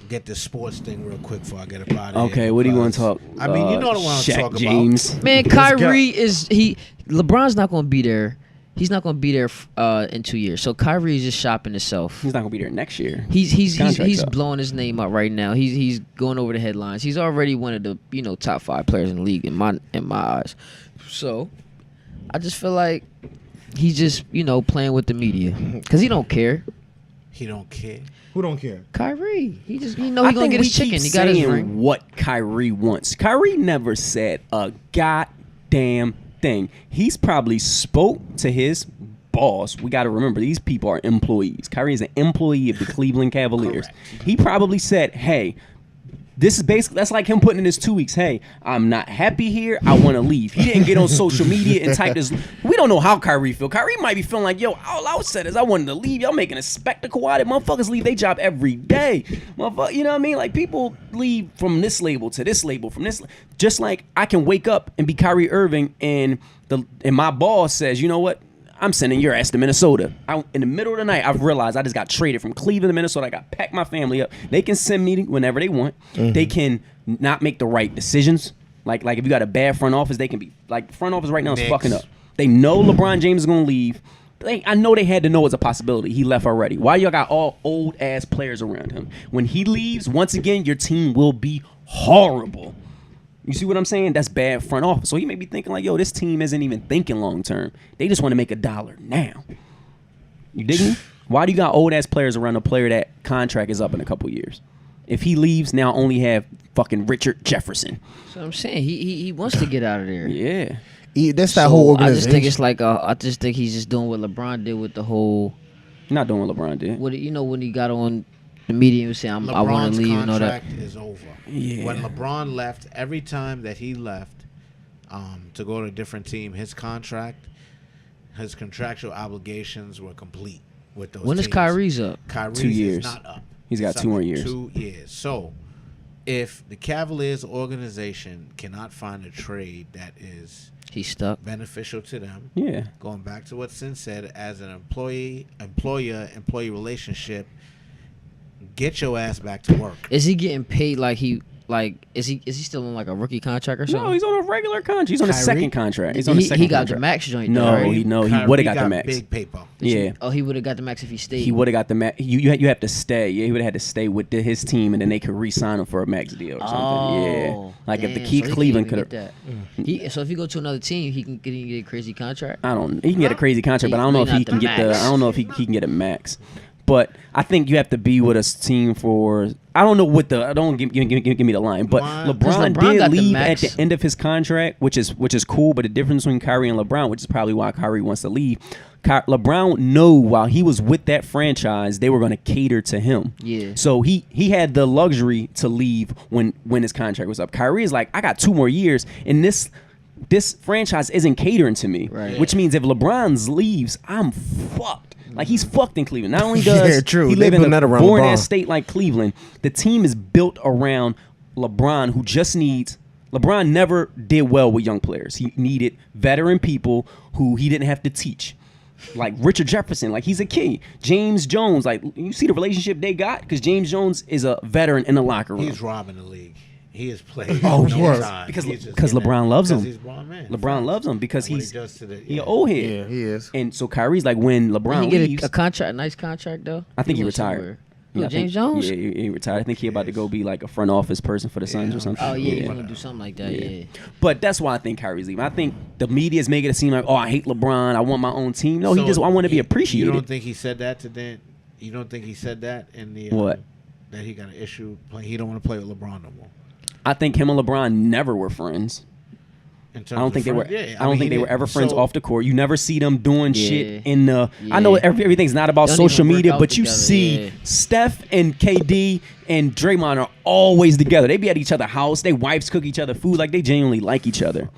get this sports thing real quick before I get up out of here. Okay, what do you want to talk? I mean, you know what I want to talk James. about. Man, Kyrie LeBron's not going to be there. He's not going to be there in 2 years. So Kyrie is just shopping himself. He's not going to be there next year. He's blowing his name up right now. He's going over the headlines. He's already one of the top 5 players in the league in my eyes. So I just feel like he's just playing with the media because he don't care. He don't care. Who don't care? Kyrie. He gonna get his chicken. He got his ring. What Kyrie wants. Kyrie never said a goddamn thing. He's probably spoke to his boss. We got to remember, these people are employees. Kyrie is an employee of the Cleveland Cavaliers. Correct. He probably said, hey, this is basically, that's like him putting in his 2 weeks. Hey, I'm not happy here. I want to leave. He didn't get on social media and type this. We don't know how Kyrie feel. Kyrie might be feeling like, yo, all I said is I wanted to leave. Y'all making a spectacle out of it. Motherfuckers leave their job every day. Motherfucker, you know what I mean? Like, people leave from this label to this label, from this. Just like I can wake up and be Kyrie Irving and my boss says, you know what? I'm sending your ass to Minnesota. In the middle of the night, I've realized I just got traded from Cleveland to Minnesota. I got packed my family up. They can send me whenever they want. Mm-hmm. They can not make the right decisions. Like if you got a bad front office, they can be like front office right now is fucking up. They know LeBron James is gonna leave. I know they had to know it's a possibility. He left already. Why y'all got all old ass players around him? When he leaves, once again, your team will be horrible. You see what I'm saying? That's bad front office. So he may be thinking like, yo, this team isn't even thinking long term. They just want to make $1 now. You dig me? Why do you got old ass players around a player that contract is up in a couple years? If he leaves, now only have fucking Richard Jefferson. So I'm saying he wants to get out of there. Yeah. That's that whole organization. I just think it's like I just think he's just doing what LeBron did with the whole. Not doing what LeBron did. When he got on the media and was saying I want to leave and all that. LeBron's contract is over. Yeah. When LeBron left, every time that he left to go to a different team, his contractual obligations were complete with those When teams. is Kyrie's up? Kyrie's 2 years. is not up. He's got 2 more years. 2 years. So, if the Cavaliers organization cannot find a trade that is He's stuck. beneficial to them, Yeah. going back to what Sin said, as an employee relationship, get your ass back to work. Is he getting paid is he still on like a rookie contract or something? No, he's on a regular contract. He's on a Kyrie? second contract. He's on a second he got contract. the max joint. No, though, right? he Kyrie would have got the max. Big paper. Yeah. He would have got the max if he stayed. He would have got the max. You have to stay. Yeah, he would have had to stay with his team, and then they could re-sign him for a max deal or something. Yeah, like if the Keith Cleveland could have. So if you go to another team, he can get a crazy contract. He can get a crazy contract, but I don't know if he can get I don't know if he can get a max. But I think you have to be with a team for. I don't know what the. Don't give me the line. But LeBron did leave at the end of his contract, which is cool. But the difference between Kyrie and LeBron, which is probably why Kyrie wants to leave, LeBron knew while he was with that franchise, they were going to cater to him. Yeah. So he had the luxury to leave when his contract was up. Kyrie is like, I got 2 more years, and this franchise isn't catering to me. Right. Which means if LeBron leaves, I'm fucked. Like, he's fucked in Cleveland. Not only does he live in a boring-ass state like Cleveland, the team is built around LeBron, who just needs... LeBron never did well with young players. He needed veteran people who he didn't have to teach. Like Richard Jefferson, like he's a kid. James Jones, like you see the relationship they got? Because James Jones is a veteran in the locker room. He's robbing the league. He has played. Because LeBron loves him. He's Bron, man. LeBron loves him because he's an old head. Yeah, he is. And so Kyrie's like, when LeBron He leaves, get a contract, nice contract though. I think he retired. Yeah, James Jones? Yeah, he retired. I think he about to go be like a front office person for the Suns or something. Oh yeah, he's gonna do something like that. Yeah. But that's why I think Kyrie's leaving. I think the media is making it seem like, oh, I hate LeBron. I want my own team. No, I want to be appreciated. You don't think he said that to Dan? You don't think he said that in the what? That he got an issue. He don't want to play with LeBron no more. I think him and LeBron never were friends. I don't think they were. Yeah, I don't think they were ever friends off the court. You never see them doing shit in the. Yeah. I know everything's not about Don't social even work media, out but you together, see Steph and KD and Draymond are always together. They be at each other's house. They wives cook each other food. Like they genuinely like each other.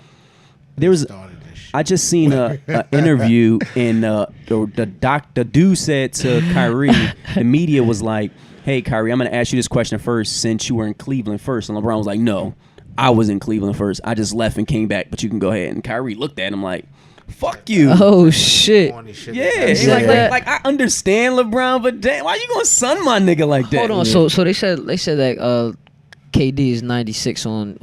I just seen a interview and the dude said to Kyrie, the media was like, "Hey Kyrie, I'm gonna ask you this question first since you were in Cleveland first." And LeBron was like, "No, I was in Cleveland first. I just left and came back, but you can go ahead." And Kyrie looked at him like, Fuck you. Oh shit. Corny shit Yeah, that it's they Yeah. say. like I understand LeBron, but damn, why you gonna sun my nigga like that? Hold on. So they said that KD is 96 on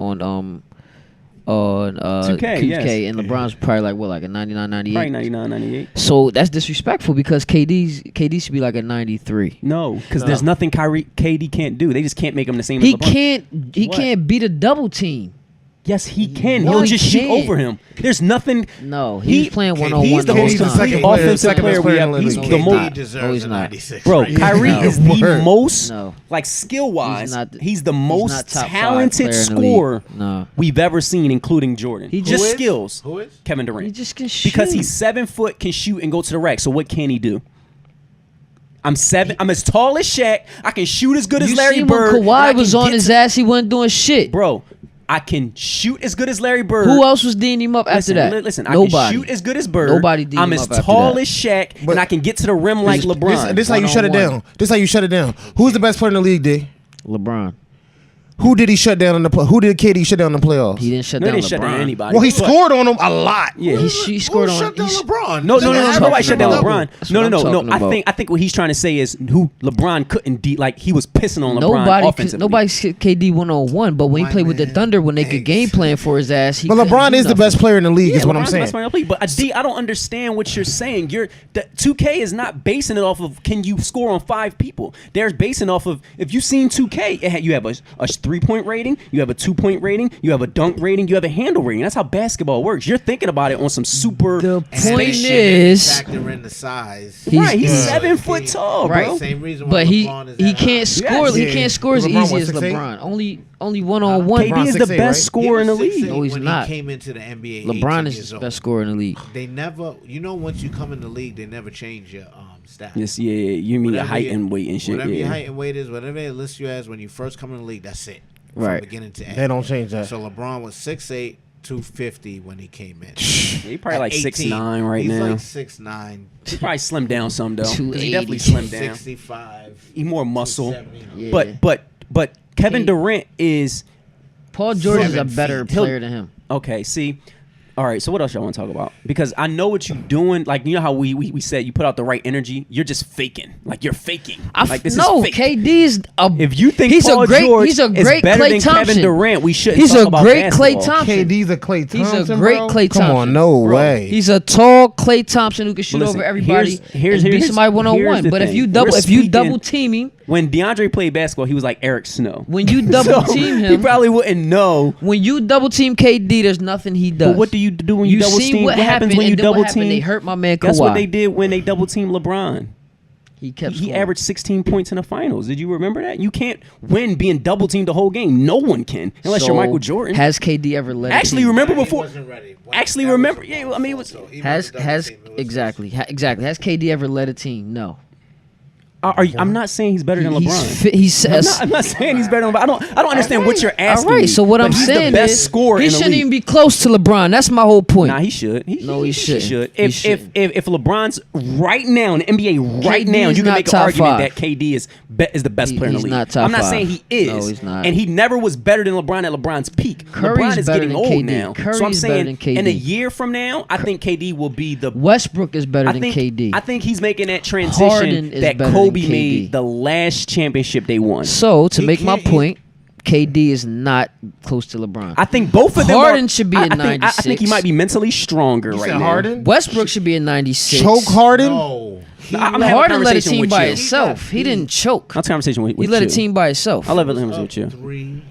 2K, 2K, yes. and LeBron's probably like what, like a 99, 98. Probably 99, 98. So that's disrespectful because KD should be like a 93. No, because there's nothing KD can't do. They just can't make him the same He as LeBron. He What? can't beat a double team. Yes, he can. No, He'll he just shoot can't. over him. There's nothing. No, he's playing KD 1-on-1 He's the the whole most He's the time. complete second player- offensive second player best we player have. in the He's league. the KD most. deserves No, he's a not. 96. Bro, right? Kyrie No. is the Word. most, No. like skill-wise, he's the not most top 5 talented player in the league. scorer No. we've ever seen, including Jordan. He Just just- Who is? skills. Who is? Kevin He Durant. just can shoot. Because he's 7 foot, can shoot and go to the rack. So what can he do? I'm as tall as Shaq. I can shoot as good as You Larry seen Bird. when and I Kawhi can was on get his to- ass, he wasn't doing shit. Bro, I can shoot as good as Larry Bird. Who else was D'ing him up after that? Listen, I Nobody. can shoot as good as Bird. Nobody D'ing I'm him as up after tall that. as Shaq, But- and I can get to the rim like LeBron. This how you shut it down. This how you shut it down. Who's the best player in the league, D? LeBron. Who did he shut down in the Who did KD shut down in the playoffs? He didn't shut No, down they didn't shut down LeBron. anybody. Well, he But- scored on him a lot. Yeah. He scored Who on. shut down he's- LeBron? No, nobody shut down about. LeBron. That's No, what no, I'm no. talking about. I think what he's trying to say is who LeBron couldn't like he was pissing on LeBron Nobody, offensively. nobody hit KD 1-on-1, but when he My played with the man, Thunder, when they could thanks. game plan for his ass, he But couldn't LeBron do is the nothing. best player in the league, is what I'm LeBron's the saying. best player in the league. But D, I don't understand what you're saying. The 2K is not basing it off of can you score on 5 people. They're basing off of if you've seen 2K, you have a 3-point rating, you have a 2-point rating, you have a dunk rating, you have a handle rating. That's how basketball works. You're thinking about it on some super. The And point they is, factor in the size. Right, he's Yeah. 7 foot tall, Right. bro. Same reason why but LeBron is he that can't high. score. He Yeah. can't score as LeBron, easy what, as 6'8"? LeBron. Only 1-on-1. KD LeBron is the 6'8", best right? scorer in the He was league. 6'8" No, he's when not. He came into the NBA. LeBron 18 is years the old. best scorer in the league. They never, once you come in the league, they never change your stats. Yes, yeah. You mean your Whatever height your- and weight and shit. Whatever your Yeah. height and weight is, whatever they list you as when you first come in the league, that's it. Right. From beginning to end. They don't change that. So LeBron was 6'8", 250 when he came in. He probably At like 18, 6'9" right he's now. like 6'9", He probably slimmed down some though. 'Cause he 280. definitely slimmed down. 65. He more muscle. 270. Yeah. But Kevin Hey. Durant is Paul George is a 7 better feet. player than him. okay. See, all right. So what else y'all want to talk about? Because I know what you're doing. Like you know how we said you put out the right energy. You're just faking. Like you're faking. Like this no, is fake. KD is a. If you think he's Paul a great, George he's a is great better Klay than Thompson. Kevin Durant, we shouldn't He's talk a about great basketball. Klay Thompson. KD's a Klay He's Thompson, a great bro? Klay Come Thompson. on, no Bro, way. He's a tall Klay Thompson who can shoot But listen, over everybody here's and beat somebody here's 1-on-1. the But if thing. you We're double speaking- team him, When DeAndre played basketball, he was like Eric Snow. when you double So, team he him, probably wouldn't know. when you double team KD, there's nothing he does. But what do you do when you double seen team? What happens when and you then what double happened? team? They hurt my man Kawhi. That's what they did when they double team LeBron. He kept He scoring. averaged 16 points in the finals. Did you remember that? You can't win being double teamed the whole game. No one can unless So, you're Michael Jordan. Has KD ever led? a Actually, team? remember He before? wasn't ready. Actually, That remember? was Yeah, I mean, it was. so he Has was has double team. It was exactly Has KD ever led a team? No. I'm not saying he's better than LeBron. I'm not saying he's better than LeBron. I don't understand what you're asking. All right, me, so what but I'm he's saying the best is scorer he in the shouldn't league. even be close to LeBron. That's my whole point. Nah, he should. No, he shouldn't. should. He If shouldn't. if LeBron's right now in the NBA right KD now, is you can not make an top argument 5. that KD is the best player in the He's league. not top I'm not 5. saying he is. No, he's not. And he never was better than LeBron at LeBron's peak. Curry's LeBron is better getting than old KD. now. So I'm Curry's better saying than KD. in a year from now, I think KD will be the Westbrook is better I than think KD. I think he's making that Harden transition is that better Kobe than KD. made the last championship they won. So to He make my can't- he- point, KD is not close to LeBron. I think both of them Harden are, should be I, a I think he 96. might be mentally stronger You right said now. Harden? Westbrook should be a 96. Choke Harden? No. I'm having a Harden led a conversation team with by you. himself. He didn't choke. I'll have a conversation with He you. led a team by himself. I love it He with was you. up 3.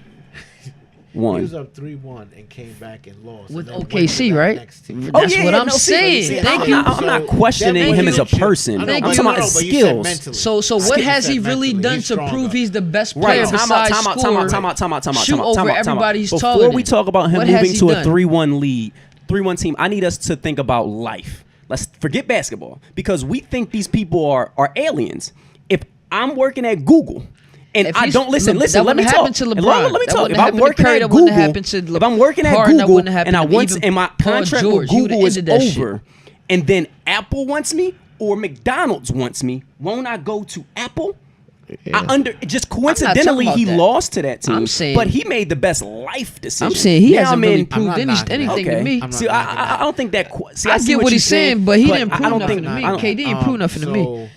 He One. was up 3-1 and came back and lost. With and then went OKC, to that right? next team. That's what I'm saying. Thank I'm you. Not, I'm not So, questioning that him as a makes you- person. I know, Thank I'm you. talking about No, his but you said skills. mentally. So what Skip has said he really mentally. done He's to stronger. prove he's the best Right, player time out, besides time out, score, time out, time out, time out, time out, shoot time out, over time out, time out. everybody he's taller Before we than? talk about him What has moving he to a done? 3-1 lead, 3-1 team, I need us to think about life. Let's forget basketball because we think these people are aliens. If I'm working at Google and If I he's- don't listen, look, listen, that let me wouldn't talk. happen to Let LeBron. me That talk. wouldn't If I'm happen to working Curry. at That wouldn't Google, happen to if I'm working at Harden. That Google wouldn't happen and I to want even and my Paul contract George. with He would've Google is ended that shit. over, and then Apple wants me or McDonald's wants me, won't I go to Apple? Just coincidentally about he that. lost to that team. I'm saying- but he made the best life decision. I'm saying he Now hasn't I'm really in- proved I'm not knocking anything okay. to me. I'm not See, knocking that. I don't think that. See, I see get what he's you're saying, but he didn't I prove don't nothing think to me. I don't- KD didn't prove nothing to me. So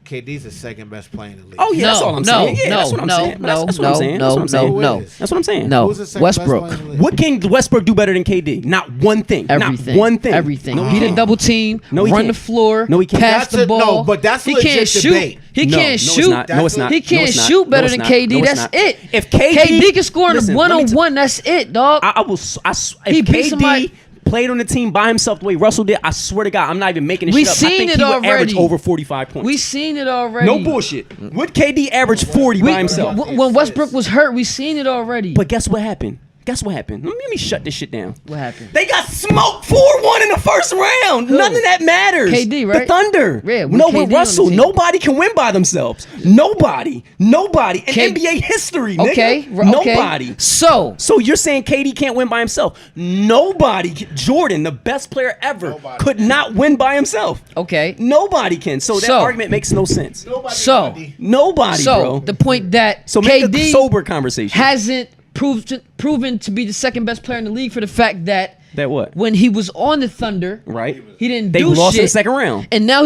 KD's the second best player in the league. Oh yeah, that's all I'm saying. Yeah, that's what I'm saying. That's what I'm saying. That's what I'm saying. no. That's what I'm saying. No. Who's the second Westbrook. best player in the league? What can Westbrook do better than KD? Not one thing. Everything. Not one thing. Everything. No, he Beat a can't. double team. No, he run can't. the floor. No, he can't. Pass That's the ball. no, but that's he legit can't shoot. debate. He No, can't no, it's shoot. not. No, it's not. He No, can't it's not. shoot better No, than it's KD. not. No, it's That's not. it. If KD KD can score in listen, a let me one-on-one, that's it, dog. I will. He If beat KD somebody- played on the team by himself the way Russell did, I swear to God, I'm not even making this We shit up. I seen think it he would average already. over 45 points. We seen it already. No bullshit. Would KD average 40 by himself? When Westbrook was hurt, we seen it already. But guess what happened? Guess what happened? Let me shut this shit down. What happened? They got smoked 4-1 in the first round. Who? None of that matters. KD, right? The Thunder. Yeah, with no, KD on with the Russell. team. Nobody can win by themselves. Nobody. In K- NBA history, nigga. Okay. Nobody. So So you're saying KD can't win by himself? Nobody. Jordan, the best player ever, could not win by himself. okay. Nobody can. So that So- argument makes no sense. So Nobody, bro. the point that So make a KD sober conversation. hasn't proven to be the second best player in the league for the fact that That what? when he was on the Thunder, Right? he didn't They do lost shit. in the second round. And now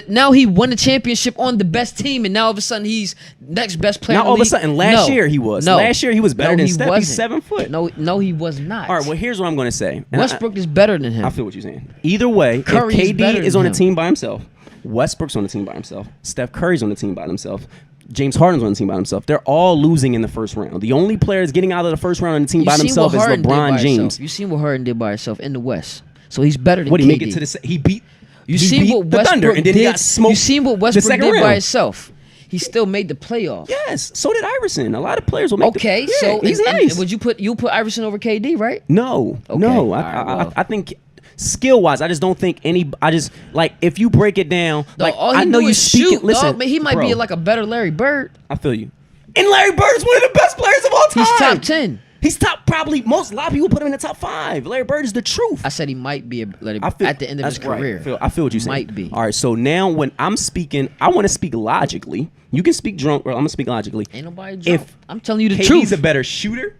now he won the championship on the best team, and now all of a sudden he's next best player. Now in the all of a league. sudden, last No. year he was. No. Last year he was better No, than he Steph. He's wasn't. 7 foot. No, he was not. All right, well, here's what I'm going to say. And Westbrook is better than him. I feel what you're saying. Either way, Curry is if better KD is than on a him. team by himself, Westbrook's on the team by himself, Steph Curry's on the team by himself, James Harden's on the team by himself. They're all losing in the first round. The only players getting out of the first round on the team by seen themselves what is Harden did by LeBron himself. James. You seen what Harden did by himself in the West, so he's better than What, KD. he make it to the he beat You he seen beat what the Westbrook Thunder and then did? he got smoked. You seen what the Westbrook second did by round. himself? He still made the playoffs. Yes, so did Iverson. A lot of players will make Okay, the, so he's and nice. would you put Iverson over KD, right? No, Okay, no. all right, well. I think skill wise, I just don't think any. I just like if you break it down. Dog, Like all he I know do you is speak shoot, it. Listen, dog. Man, he might bro, be like a better Larry Bird. I feel you. And Larry Bird is one of the best players of all time. He's top 10. He's top probably most. A lot of people put him in the top 5. Larry Bird is the truth. I said he might be a Larry I Bird feel, at the end of his that's right. career. I feel what you're saying. Might be. All right, so now when I'm speaking, I want to speak logically. You can speak drunk, or I'm gonna speak logically. Ain't nobody drunk. If I'm telling you the KD's truth. a better shooter,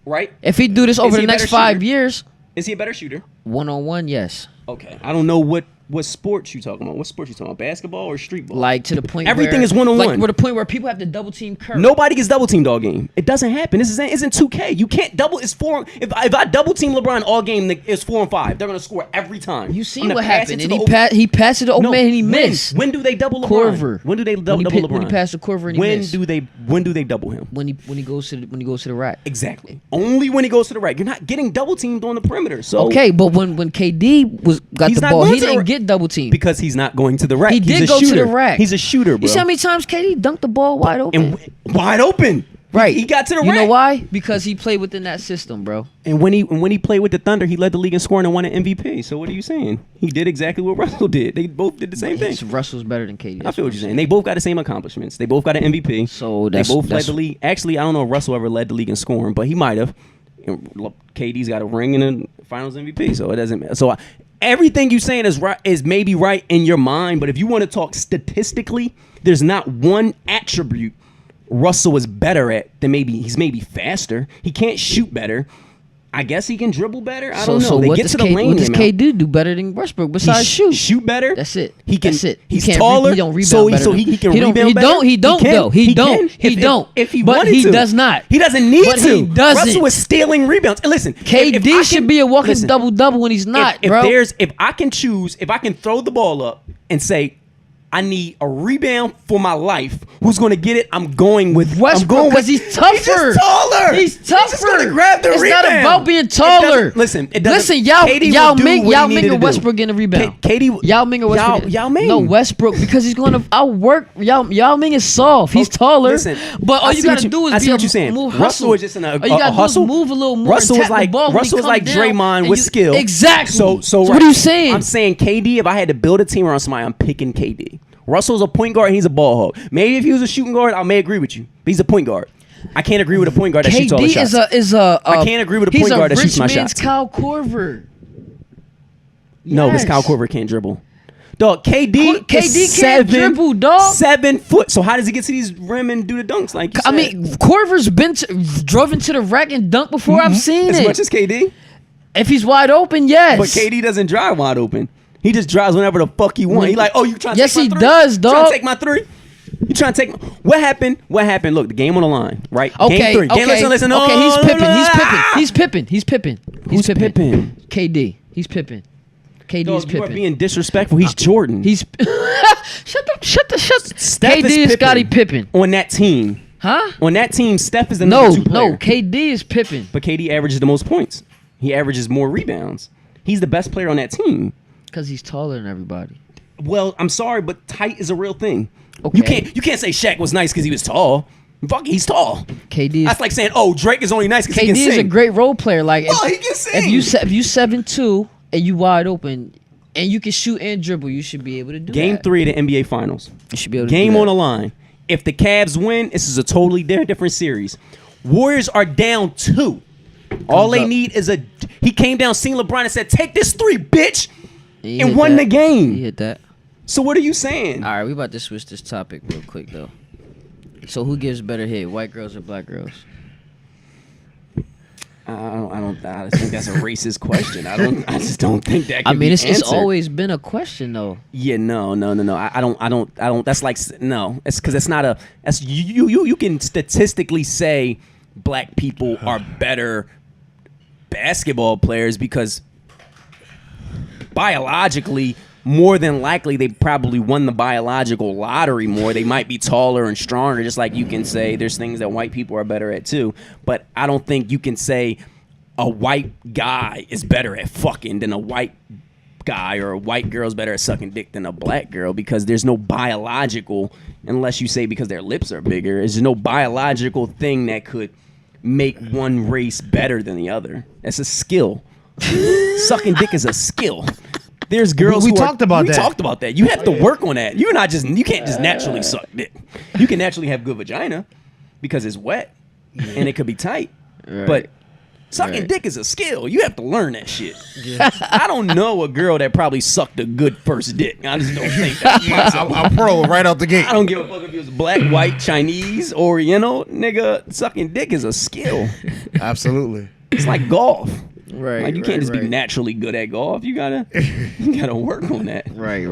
right? If he do this over he the a next better 5 shooter? years, Is he a better shooter? 1-on-1, yes. Okay, I don't know what sports you talking about. What sports you talking about? Basketball or street ball? Like to the point Everything where, is 1-on-1. Like to the point where people have to double team Curry. Nobody gets double teamed all game. It doesn't happen. This isn't 2K. You can't double. It's 4. If I double team LeBron all game, it's 4 and 5. They're gonna score every time. You I'm seen gonna what pass happened, it and to the he passed it to old No, man and he when? missed. When do they double LeBron? Corver. When do they double LeBron? When he passed to Corver and he when missed. do they double him? When he goes to the rack. Exactly. Only when he goes to the right. You're not getting double teamed on the perimeter. So Okay, but when KD got He's the not ball, going he to the didn't rack. get double teamed. because he's not going to the rack. He He's did a go to the shooter. rack. He's a shooter, bro. You see how many times KD dunked the ball wide open? And wide open. Right. He got to the You rack. know why? Because he played within that system, bro. And when he played with the Thunder, he led the league in scoring and won an MVP. So what are you saying? He did exactly what Russell did. They both did the same thing. Russell's better than KD. I feel what you're saying. They both got the same accomplishments. They both got an MVP. So they both led that's the league. Actually, I don't know if Russell ever led the league in scoring, but he might have. KD's got a ring and a Finals MVP, so it doesn't matter. So everything you saying is right, is maybe right in your mind, but if you want to talk statistically, there's not one attribute Russell is better at than he's maybe faster. He can't shoot better. I guess he can dribble better. I don't know. So They what get does to the lane. what does man. KD do better than Westbrook besides shoot? Shoot better. That's it. He can. That's it. He's He can't taller. he don't rebound so better. so he can he don't, rebound he better. Don't. He don't can. though. He can. don't. He don't. If he but wanted he to. does not. He doesn't need But to. he doesn't. Russell is stealing rebounds. And listen, KD should be a walking listen, double-double when he's not, if bro. if I can choose, if I can throw the ball up and say, I need a rebound for my life. Who's going to get it? I'm going with Westbrook because he's tougher. He's just taller. He's tougher. He's just gonna grab the it's rebound. not about being It taller. doesn't- listen, Listen, KD Yao will do Ming, what Yao he Ming needed or to do. Westbrook getting a rebound. KD, Yao Ming or Westbrook. Yao Ming. No, Westbrook because he's going to outwork. Yao Ming is soft. He's taller. Listen, but all I you see got what to do is I see be what you're saying. move Russell hustle. is just in a All you gotta hustle. do is move a little more. Russell and was tap like the ball when he Russell was comes like down, Draymond and with you- skill. Exactly. So what are you saying? I'm saying KD. If I had to build a team around somebody, I'm picking KD. Russell's a point guard. He's a ball hog. Maybe if he was a shooting guard, I may agree with you. But he's a point guard. I can't agree with a point guard that shoots all the shots. KD is a. I can't agree with a point guard that shoots my He's a rich man's shots. Kyle Korver. No, because Yes. Kyle Korver can't dribble. Dog, KD is can't dribble, dog. 7 foot. So how does he get to these rim and do the dunks? Like you I said? mean, Corver's drove into the rack and dunked before. I've seen as it. much as KD. If he's wide open, yes. But KD doesn't drive wide open. He just drives whenever the fuck he wants. He like, oh, you trying to Yes, take my he three? does, You trying dog. to take my three? You trying to take my... What happened? What happened? Look, the game on the line, right? Okay, Game 3. okay, Listen. okay, he's No, Pippen. no, no, He's no, Pippen. ah! He's Pippen. He's Pippen. Who's He's Pippen? KD. He's Pippen. KD Dog, is you are Pippen. being disrespectful. He's Jordan. He's shut. Steph KD is is Scottie Pippen. on that team. Huh? On that team, Steph is the No, number 2 player. no. KD is Pippen But KD averages the most points. He averages more rebounds. He's the best player on that team. because he's taller than everybody. Well, I'm sorry, but tight is a real thing. Okay. You can't say Shaq was nice because he was tall. Fuck, he's tall. KD is That's like saying, oh, Drake is only nice because he KD can is a sing. great role player. Like Oh, he can sing. if you 7'2" and you wide open and you can shoot and dribble, you should be able to do Game that. 3 of the NBA Finals. You should be able to Game do on that. the line. If the Cavs win, this is a totally different series. Warriors are down 2. All they up. need is a. He came down, seen LeBron, and said, "Take this 3, bitch," He and hit won that. the game. He hit that. So what are you saying? All right, we about to switch this topic real quick though. So who gives better hit, white girls or black girls? I think that's a racist question. I just don't think that. I Can mean, be it's answered. always been a question though. Yeah, no. I don't. That's like no. It's because it's not a. That's you can statistically say black people are better basketball players because biologically, more than likely, they probably won the biological lottery more. They might be taller and stronger, just like you can say there's things that white people are better at too. But I don't think you can say a white guy is better at fucking than a white guy, or a white girl's better at sucking dick than a black girl, because there's no biological, unless you say because their lips are bigger, there's no biological thing that could make one race better than the other. That's a skill. Sucking dick is a skill. There's girls We who talked about that. We talked about that. You have to work on that. You can't just naturally suck dick. You can naturally have good vagina because it's wet and it could be tight. Right. But sucking dick is a skill. You have to learn that shit. I don't know a girl that probably sucked a good first dick. I just don't think that's possible. I'm pro right out the gate. I don't give a fuck if it was black, white, Chinese, Oriental. Nigga, sucking dick is a skill. Absolutely. It's like golf. Right. Like you can't just be naturally good at golf. You gotta work on that. Right.